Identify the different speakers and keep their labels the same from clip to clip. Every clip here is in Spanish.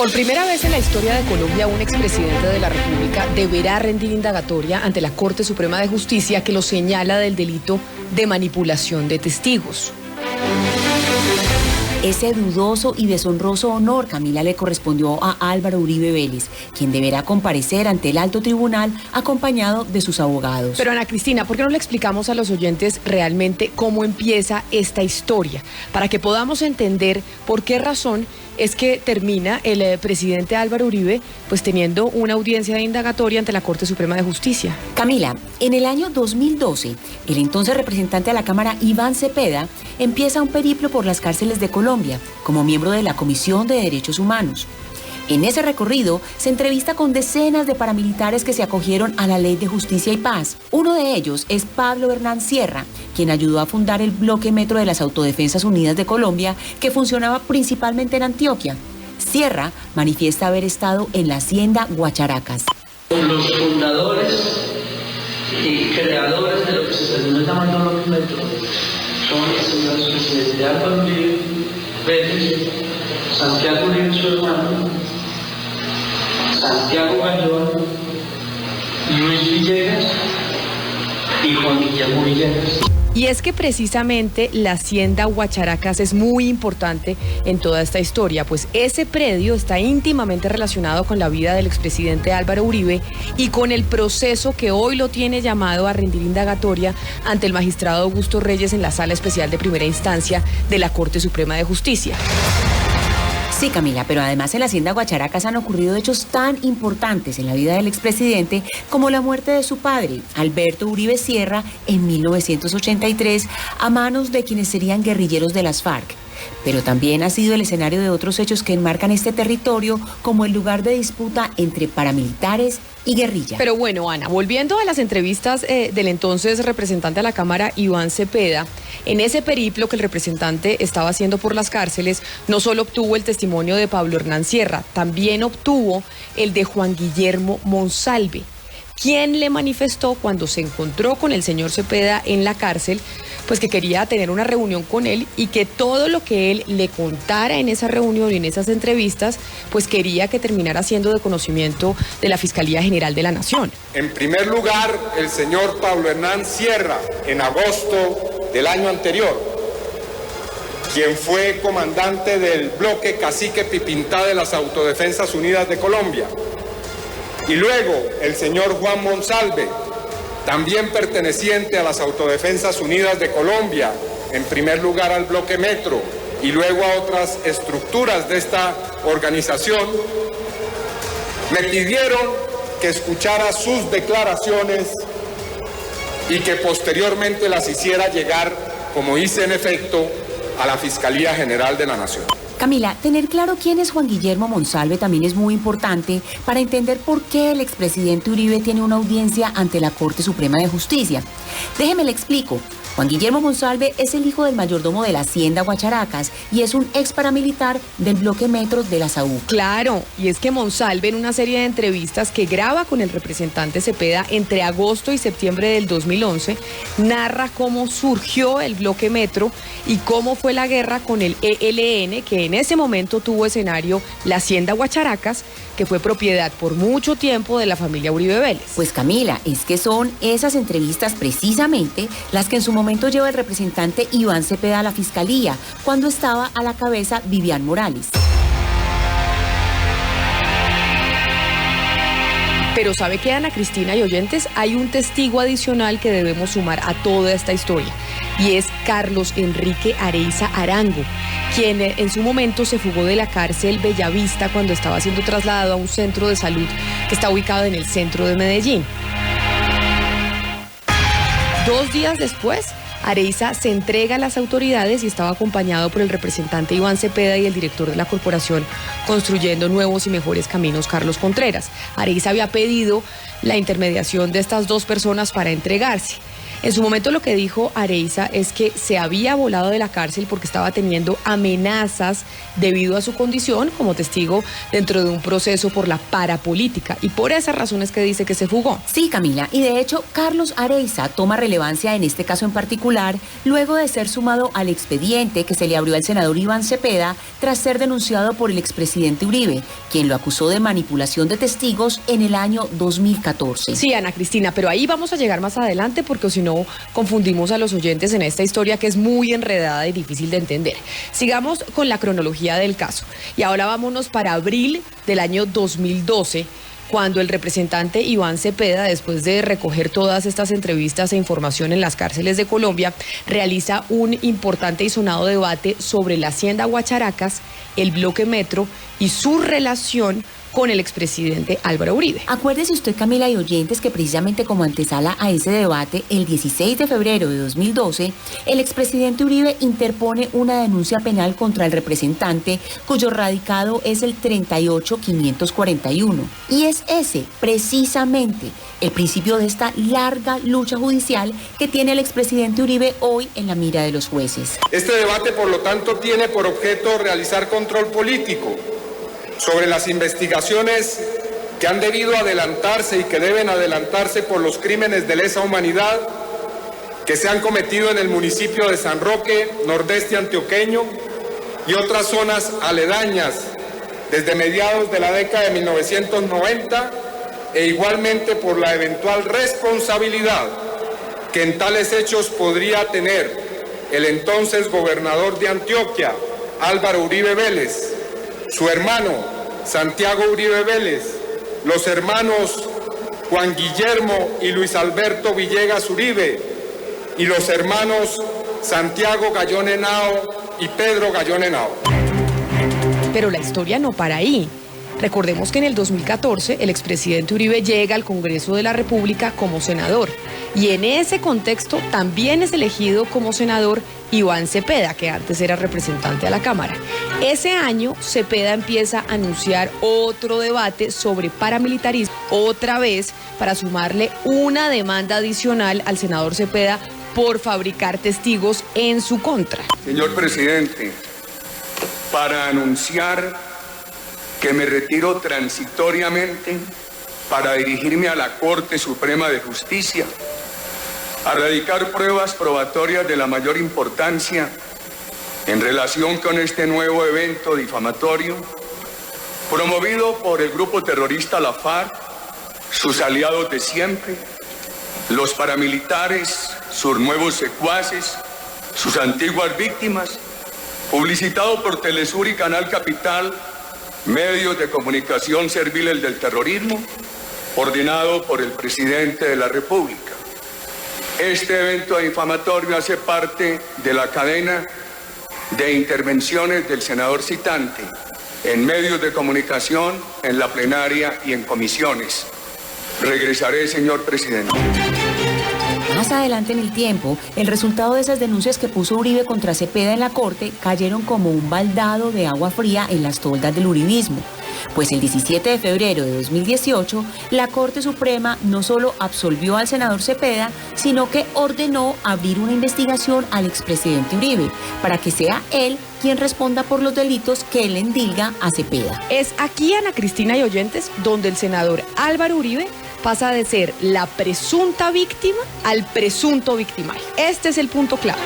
Speaker 1: Por primera vez en la historia de Colombia, un expresidente de la República deberá rendir indagatoria ante la Corte Suprema de Justicia que lo señala del delito de manipulación de testigos.
Speaker 2: Ese dudoso y deshonroso honor, Camila, le correspondió a Álvaro Uribe Vélez, quien deberá comparecer ante el alto tribunal acompañado de sus abogados.
Speaker 1: Pero Ana Cristina, ¿por qué no le explicamos a los oyentes realmente cómo empieza esta historia? Para que podamos entender por qué razón es que termina el presidente Álvaro Uribe pues teniendo una audiencia de indagatoria ante la Corte Suprema de Justicia.
Speaker 2: Camila, en el año 2012, el entonces representante a la Cámara, Iván Cepeda, empieza un periplo por las cárceles de Colombia como miembro de la Comisión de Derechos Humanos. En ese recorrido se entrevista con decenas de paramilitares que se acogieron a la Ley de Justicia y Paz. Uno de ellos es Pablo Hernán Sierra, quien ayudó a fundar el bloque Metro de las Autodefensas Unidas de Colombia, que funcionaba principalmente en Antioquia. Sierra manifiesta haber estado en la hacienda Guacharacas.
Speaker 3: Los fundadores y creadores de lo que se terminó llamando bloque Metro son el señor presidente Álvaro Uribe Vélez, Santiago Uribe, su hermano, Santiago Gallón, Luis Villegas y Juan Guillermo Villegas.
Speaker 1: Y es que precisamente la hacienda Guacharacas es muy importante en toda esta historia, pues ese predio está íntimamente relacionado con la vida del expresidente Álvaro Uribe y con el proceso que hoy lo tiene llamado a rendir indagatoria ante el magistrado Augusto Reyes en la Sala Especial de Primera Instancia de la Corte Suprema de Justicia.
Speaker 2: Sí, Camila, pero además en la hacienda Guacharacas han ocurrido hechos tan importantes en la vida del expresidente como la muerte de su padre, Alberto Uribe Sierra, en 1983, a manos de quienes serían guerrilleros de las FARC. Pero también ha sido el escenario de otros hechos que enmarcan este territorio como el lugar de disputa entre paramilitares y guerrilla.
Speaker 1: Pero bueno, Ana, volviendo a las entrevistas del entonces representante a la Cámara, Iván Cepeda, en ese periplo que el representante estaba haciendo por las cárceles, no solo obtuvo el testimonio de Pablo Hernán Sierra, también obtuvo el de Juan Guillermo Monsalve, quien le manifestó cuando se encontró con el señor Cepeda en la cárcel, pues que quería tener una reunión con él y que todo lo que él le contara en esa reunión y en esas entrevistas, pues quería que terminara siendo de conocimiento de la Fiscalía General de la Nación.
Speaker 4: En primer lugar, el señor Pablo Hernán Sierra, en agosto del año anterior, quien fue comandante del bloque Cacique Pipintá de las Autodefensas Unidas de Colombia. Y luego el señor Juan Monsalve, también perteneciente a las Autodefensas Unidas de Colombia, en primer lugar al bloque Metro y luego a otras estructuras de esta organización, me pidieron que escuchara sus declaraciones y que posteriormente las hiciera llegar, como hice en efecto, a la Fiscalía General de la Nación.
Speaker 2: Camila, tener claro quién es Juan Guillermo Monsalve también es muy importante para entender por qué el expresidente Uribe tiene una audiencia ante la Corte Suprema de Justicia. Déjeme le explico. Juan Guillermo Monsalve es el hijo del mayordomo de la hacienda Guacharacas y es un ex paramilitar del bloque Metro de la SAUC.
Speaker 1: Claro, y es que Monsalve, en una serie de entrevistas que graba con el representante Cepeda entre agosto y septiembre del 2011, narra cómo surgió el bloque Metro y cómo fue la guerra con el ELN, que en ese momento tuvo escenario la hacienda Guacharacas, que fue propiedad por mucho tiempo de la familia Uribe Vélez.
Speaker 2: Pues Camila, es que son esas entrevistas precisamente las que en su momento lleva el representante Iván Cepeda a la Fiscalía, cuando estaba a la cabeza Vivian Morales.
Speaker 1: Pero ¿sabe qué, Ana Cristina y oyentes? Hay un testigo adicional que debemos sumar a toda esta historia, y es Carlos Enrique Areiza Arango, quien en su momento se fugó de la cárcel Bellavista cuando estaba siendo trasladado a un centro de salud que está ubicado en el centro de Medellín. 2 días después, Areiza se entrega a las autoridades y estaba acompañado por el representante Iván Cepeda y el director de la corporación Construyendo Nuevos y Mejores Caminos, Carlos Contreras. Areiza había pedido la intermediación de estas 2 personas para entregarse. En su momento lo que dijo Areiza es que se había volado de la cárcel porque estaba teniendo amenazas debido a su condición como testigo dentro de un proceso por la parapolítica, y por esas razones que dice que se fugó.
Speaker 2: Sí, Camila, y de hecho Carlos Areiza toma relevancia en este caso en particular luego de ser sumado al expediente que se le abrió al senador Iván Cepeda tras ser denunciado por el expresidente Uribe, quien lo acusó de manipulación de testigos en el año 2014.
Speaker 1: Sí, Ana Cristina, pero ahí vamos a llegar más adelante porque si no confundimos a los oyentes en esta historia que es muy enredada y difícil de entender. Sigamos con la cronología del caso. Y ahora vámonos para abril del año 2012, cuando el representante Iván Cepeda, después de recoger todas estas entrevistas e información en las cárceles de Colombia, realiza un importante y sonado debate sobre la Hacienda Guacharacas, el bloque Metro y su relación con el expresidente Álvaro Uribe.
Speaker 2: Acuérdese usted, Camila y oyentes, que precisamente como antesala a ese debate, el 16 de febrero de 2012, el expresidente Uribe interpone una denuncia penal contra el representante, cuyo radicado es el 38541. Y es ese, precisamente, el principio de esta larga lucha judicial que tiene el expresidente Uribe hoy en la mira de los jueces.
Speaker 4: Este debate, por lo tanto, tiene por objeto realizar control político sobre las investigaciones que han debido adelantarse y que deben adelantarse por los crímenes de lesa humanidad que se han cometido en el municipio de San Roque, nordeste antioqueño y otras zonas aledañas desde mediados de la década de 1990 e igualmente por la eventual responsabilidad que en tales hechos podría tener el entonces gobernador de Antioquia, Álvaro Uribe Vélez, su hermano Santiago Uribe Vélez, los hermanos Juan Guillermo y Luis Alberto Villegas Uribe y los hermanos Santiago Gallón Henao y Pedro Gallón Henao.
Speaker 1: Pero la historia no para ahí. Recordemos que en el 2014 el expresidente Uribe llega al Congreso de la República como senador y en ese contexto también es elegido como senador Iván Cepeda, que antes era representante a la Cámara. Ese año Cepeda empieza a anunciar otro debate sobre paramilitarismo, otra vez para sumarle una demanda adicional al senador Cepeda por fabricar testigos en su contra.
Speaker 5: Señor presidente, para anunciar que me retiro transitoriamente para dirigirme a la Corte Suprema de Justicia, a radicar pruebas probatorias de la mayor importancia en relación con este nuevo evento difamatorio, promovido por el grupo terrorista La FARC, sus aliados de siempre, los paramilitares, sus nuevos secuaces, sus antiguas víctimas, publicitado por Telesur y Canal Capital, medios de comunicación serviles del terrorismo, ordenado por el presidente de la República. Este evento difamatorio hace parte de la cadena de intervenciones del senador citante en medios de comunicación, en la plenaria y en comisiones. Regresaré, señor presidente.
Speaker 2: Más adelante en el tiempo, el resultado de esas denuncias que puso Uribe contra Cepeda en la Corte cayeron como un baldado de agua fría en las toldas del uribismo. Pues el 17 de febrero de 2018, la Corte Suprema no solo absolvió al senador Cepeda, sino que ordenó abrir una investigación al expresidente Uribe, para que sea él quien responda por los delitos que él endilga a Cepeda.
Speaker 1: Es aquí, Ana Cristina y oyentes, donde el senador Álvaro Uribe pasa de ser la presunta víctima al presunto victimario. Este es el punto clave.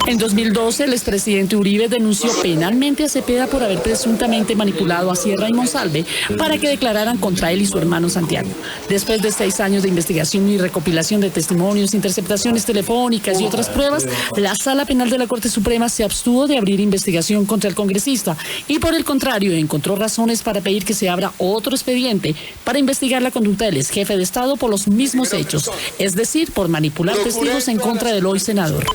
Speaker 6: En 2012, el expresidente Uribe denunció penalmente a Cepeda por haber presuntamente manipulado a Sierra y Monsalve para que declararan contra él y su hermano Santiago. Después de 6 años de investigación y recopilación de testimonios, interceptaciones telefónicas y otras pruebas, la Sala Penal de la Corte Suprema se abstuvo de abrir investigación contra el congresista y, por el contrario, encontró razones para pedir que se abra otro expediente para investigar la conducta del ex jefe de Estado por los mismos hechos, es decir, por manipular testigos en contra del hoy senador.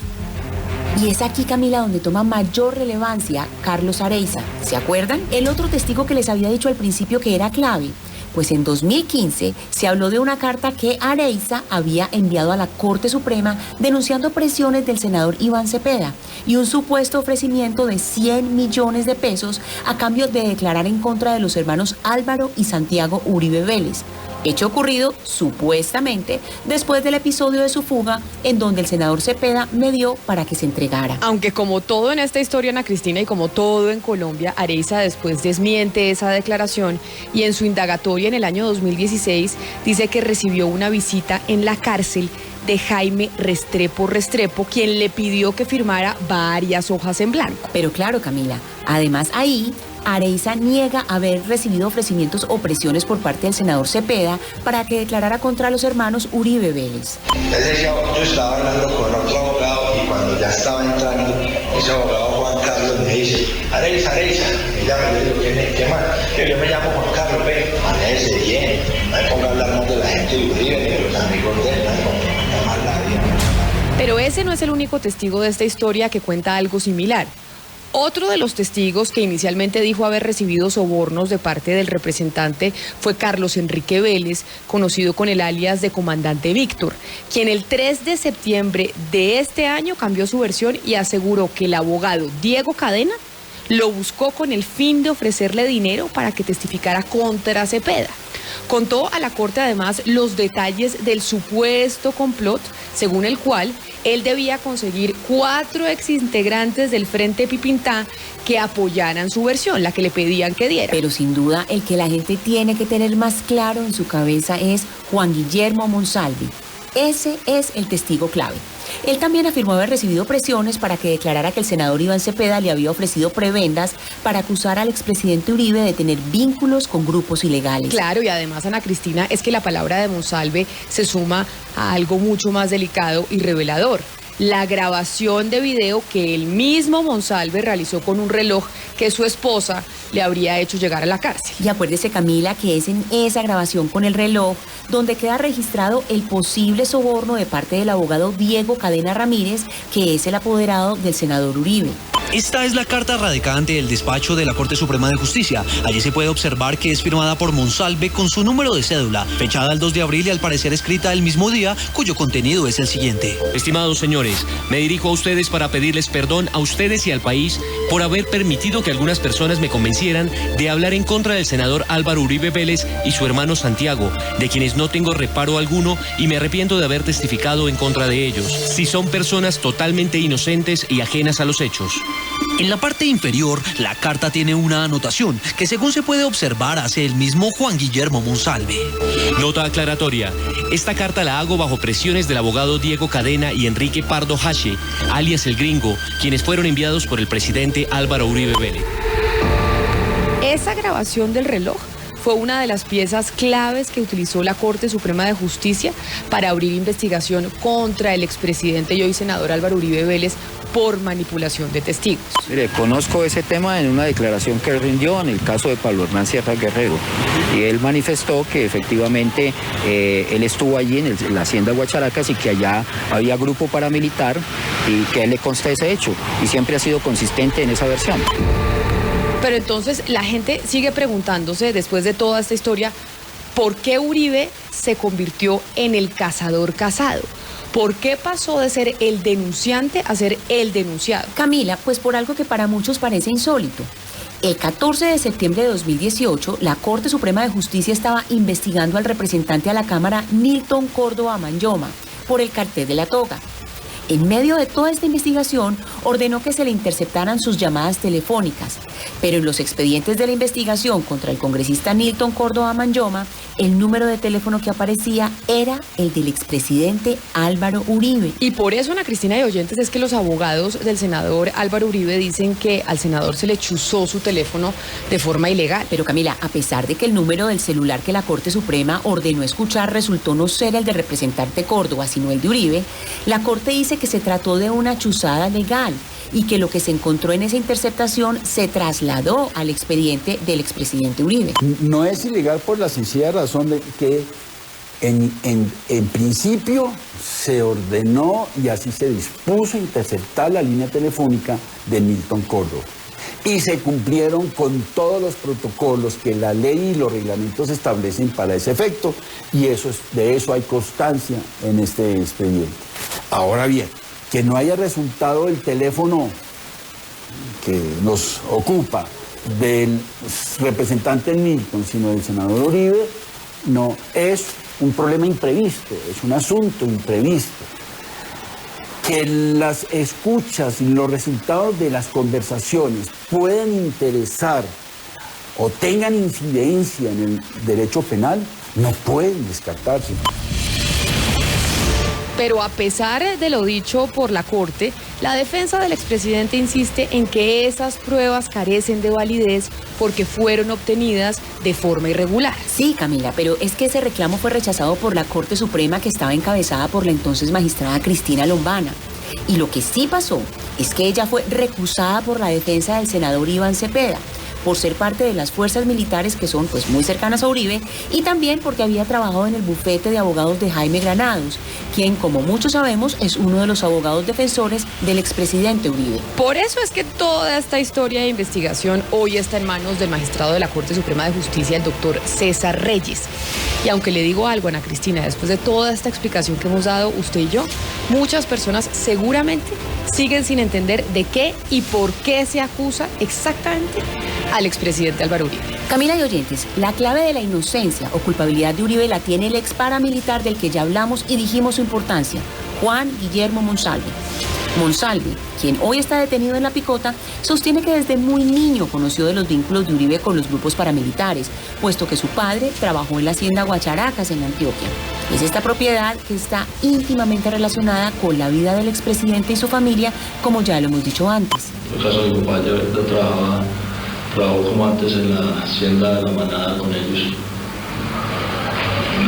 Speaker 2: Y es aquí, Camila, donde toma mayor relevancia Carlos Areiza. ¿Se acuerdan? El otro testigo que les había dicho al principio que era clave. Pues en 2015 se habló de una carta que Areiza había enviado a la Corte Suprema denunciando presiones del senador Iván Cepeda y un supuesto ofrecimiento de 100 millones de pesos a cambio de declarar en contra de los hermanos Álvaro y Santiago Uribe Vélez. Hecho ocurrido, supuestamente, después del episodio de su fuga, en donde el senador Cepeda medió para que se entregara.
Speaker 1: Aunque como todo en esta historia, Ana Cristina, y como todo en Colombia, Areiza después desmiente esa declaración y en su indagatoria en el año 2016 dice que recibió una visita en la cárcel de Jaime Restrepo, quien le pidió que firmara varias hojas en blanco.
Speaker 2: Pero claro, Camila, además ahí Areiza niega haber recibido ofrecimientos o presiones por parte del senador Cepeda para que declarara contra los hermanos Uribe Vélez.
Speaker 7: Es decir, yo estaba hablando con otro abogado y cuando ya estaba entrando, ese abogado Juan Carlos me dice, Areiza, ella me dijo, ¿qué más? Que yo me llamo Juan Carlos, ve, manéjese bien, no me ponga a hablar más de la gente de Uribe ni de los amigos de él, no me ponga más nadie.
Speaker 1: Pero ese no es el único testigo de esta historia que cuenta algo similar. Otro de los testigos que inicialmente dijo haber recibido sobornos de parte del representante fue Carlos Enrique Vélez, conocido con el alias de Comandante Víctor, quien el 3 de septiembre de este año cambió su versión y aseguró que el abogado Diego Cadena lo buscó con el fin de ofrecerle dinero para que testificara contra Cepeda. Contó a la corte además los detalles del supuesto complot, según el cual él debía conseguir 4 exintegrantes del Frente Pipintá que apoyaran su versión, la que le pedían que diera.
Speaker 2: Pero sin duda el que la gente tiene que tener más claro en su cabeza es Juan Guillermo Monsalve. Ese es el testigo clave. Él también afirmó haber recibido presiones para que declarara que el senador Iván Cepeda le había ofrecido prebendas para acusar al expresidente Uribe de tener vínculos con grupos ilegales.
Speaker 1: Claro, y además, Ana Cristina, es que la palabra de Monsalve se suma a algo mucho más delicado y revelador. La grabación de video que el mismo Monsalve realizó con un reloj que su esposa le habría hecho llegar a la cárcel.
Speaker 2: Y acuérdese, Camila, que es en esa grabación con el reloj donde queda registrado el posible soborno de parte del abogado Diego Cadena Ramírez, que es el apoderado del senador Uribe.
Speaker 8: Esta es la carta radicada ante el despacho de la Corte Suprema de Justicia. Allí se puede observar que es firmada por Monsalve con su número de cédula, fechada el 2 de abril y al parecer escrita el mismo día, cuyo contenido es el siguiente.
Speaker 9: Estimados señores, me dirijo a ustedes para pedirles perdón a ustedes y al país por haber permitido que algunas personas me convencieran de hablar en contra del senador Álvaro Uribe Vélez y su hermano Santiago, de quienes no tengo reparo alguno y me arrepiento de haber testificado en contra de ellos, si son personas totalmente inocentes y ajenas a los hechos.
Speaker 8: En la parte inferior, la carta tiene una anotación que, según se puede observar, hace el mismo Juan Guillermo Monsalve.
Speaker 9: Nota aclaratoria. Esta carta la hago bajo presiones del abogado Diego Cadena y Enrique Pardo Hache, alias El Gringo, quienes fueron enviados por el presidente Álvaro Uribe Vélez.
Speaker 1: Esa grabación del reloj fue una de las piezas claves que utilizó la Corte Suprema de Justicia para abrir investigación contra el expresidente y hoy senador Álvaro Uribe Vélez por manipulación de testigos.
Speaker 10: Mire, conozco ese tema en una declaración que rindió en el caso de Pablo Hernán Sierra Guerrero, y él manifestó que efectivamente él estuvo allí en la hacienda Guacharacas y que allá había grupo paramilitar y que a él le consta ese hecho y siempre ha sido consistente en esa versión.
Speaker 1: Pero entonces la gente sigue preguntándose, después de toda esta historia, ¿por qué Uribe se convirtió en el cazador casado? ¿Por qué pasó de ser el denunciante a ser el denunciado?
Speaker 2: Camila, pues por algo que para muchos parece insólito. El 14 de septiembre de 2018, la Corte Suprema de Justicia estaba investigando al representante a la Cámara Nilton Córdoba Manyoma por el cartel de la toga. En medio de toda esta investigación, ordenó que se le interceptaran sus llamadas telefónicas, pero en los expedientes de la investigación contra el congresista Nilton Córdoba Manyoma, el número de teléfono que aparecía era el del expresidente Álvaro Uribe.
Speaker 1: Y por eso, Ana Cristina y oyentes, es que los abogados del senador Álvaro Uribe dicen que al senador se le chuzó su teléfono de forma ilegal.
Speaker 2: Pero Camila, a pesar de que el número del celular que la Corte Suprema ordenó escuchar resultó no ser el del representante Córdoba, sino el de Uribe, la Corte dice que se trató de una chuzada legal y que lo que se encontró en esa interceptación se trasladó al expediente del expresidente Uribe.
Speaker 11: No es ilegal por la sencilla razón de que en principio se ordenó y así se dispuso interceptar la línea telefónica de Nilton Córdoba. Y se cumplieron con todos los protocolos que la ley y los reglamentos establecen para ese efecto, y de eso hay constancia en este expediente. Ahora bien, que no haya resultado el teléfono que nos ocupa del representante Nilton, sino del senador Uribe, no, es un problema imprevisto, es un asunto imprevisto. Que las escuchas y los resultados de las conversaciones puedan interesar o tengan incidencia en el derecho penal, no pueden descartarse.
Speaker 1: Pero a pesar de lo dicho por la Corte, la defensa del expresidente insiste en que esas pruebas carecen de validez porque fueron obtenidas de forma irregular.
Speaker 2: Sí, Camila, pero es que ese reclamo fue rechazado por la Corte Suprema, que estaba encabezada por la entonces magistrada Cristina Lombana. Y lo que sí pasó es que ella fue recusada por la defensa del senador Iván Cepeda, por ser parte de las fuerzas militares que son pues muy cercanas a Uribe, y también porque había trabajado en el bufete de abogados de Jaime Granados, quien, como muchos sabemos, es uno de los abogados defensores del expresidente Uribe.
Speaker 1: Por eso es que toda esta historia de investigación hoy está en manos del magistrado de la Corte Suprema de Justicia, el doctor César Reyes. Y aunque le digo algo, Ana Cristina, después de toda esta explicación que hemos dado usted y yo, muchas personas seguramente siguen sin entender de qué y por qué se acusa exactamente al expresidente Álvaro Uribe.
Speaker 2: Camila y oyentes, la clave de la inocencia o culpabilidad de Uribe la tiene el ex paramilitar del que ya hablamos y dijimos su importancia, Juan Guillermo Monsalve. Monsalve, quien hoy está detenido en La Picota, sostiene que desde muy niño conoció de los vínculos de Uribe con los grupos paramilitares, puesto que su padre trabajó en la hacienda Guacharacas en Antioquia. Es esta propiedad que está íntimamente relacionada con la vida del expresidente y su familia, como ya lo hemos dicho antes.
Speaker 3: En el caso de mi papá, yo trabajó como antes en la hacienda de La Manada con ellos.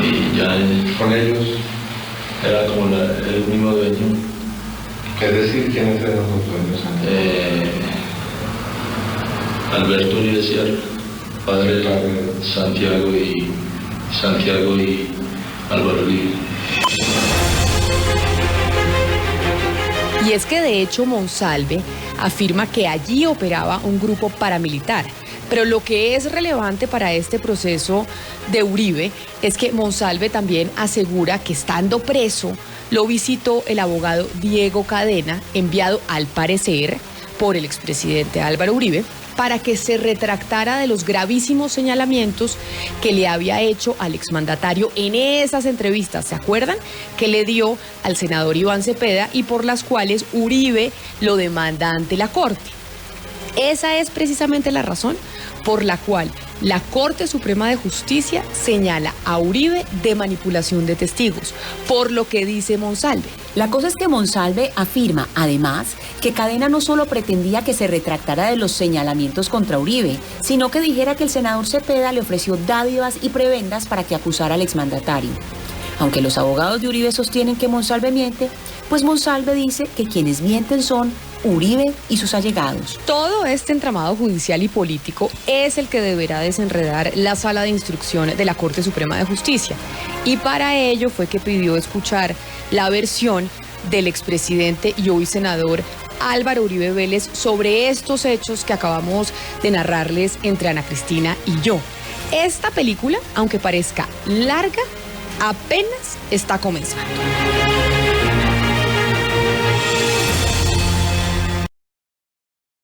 Speaker 3: Y ya con ellos era como el mismo dueño.
Speaker 12: Es decir, ¿quiénes eran los dueños?
Speaker 3: Alberto Uribe Sierra, padre de Santiago y Álvaro Uribe.
Speaker 1: Y es que de hecho Monsalve afirma que allí operaba un grupo paramilitar. Pero lo que es relevante para este proceso de Uribe es que Monsalve también asegura que, estando preso, lo visitó el abogado Diego Cadena, enviado al parecer por el expresidente Álvaro Uribe, para que se retractara de los gravísimos señalamientos que le había hecho al exmandatario en esas entrevistas, ¿se acuerdan?, que le dio al senador Iván Cepeda y por las cuales Uribe lo demanda ante la Corte. Esa es precisamente la razón por la cual la Corte Suprema de Justicia señala a Uribe de manipulación de testigos, por lo que dice Monsalve.
Speaker 2: La cosa es que Monsalve afirma, además, que Cadena no solo pretendía que se retractara de los señalamientos contra Uribe, sino que dijera que el senador Cepeda le ofreció dádivas y prebendas para que acusara al exmandatario. Aunque los abogados de Uribe sostienen que Monsalve miente, pues Monsalve dice que quienes mienten son Uribe y sus allegados.
Speaker 1: Todo este entramado judicial y político es el que deberá desenredar la sala de instrucción de la Corte Suprema de Justicia. Y para ello fue que pidió escuchar la versión del expresidente y hoy senador Álvaro Uribe Vélez sobre estos hechos que acabamos de narrarles entre Ana Cristina y yo. Esta película, aunque parezca larga, apenas está comenzando.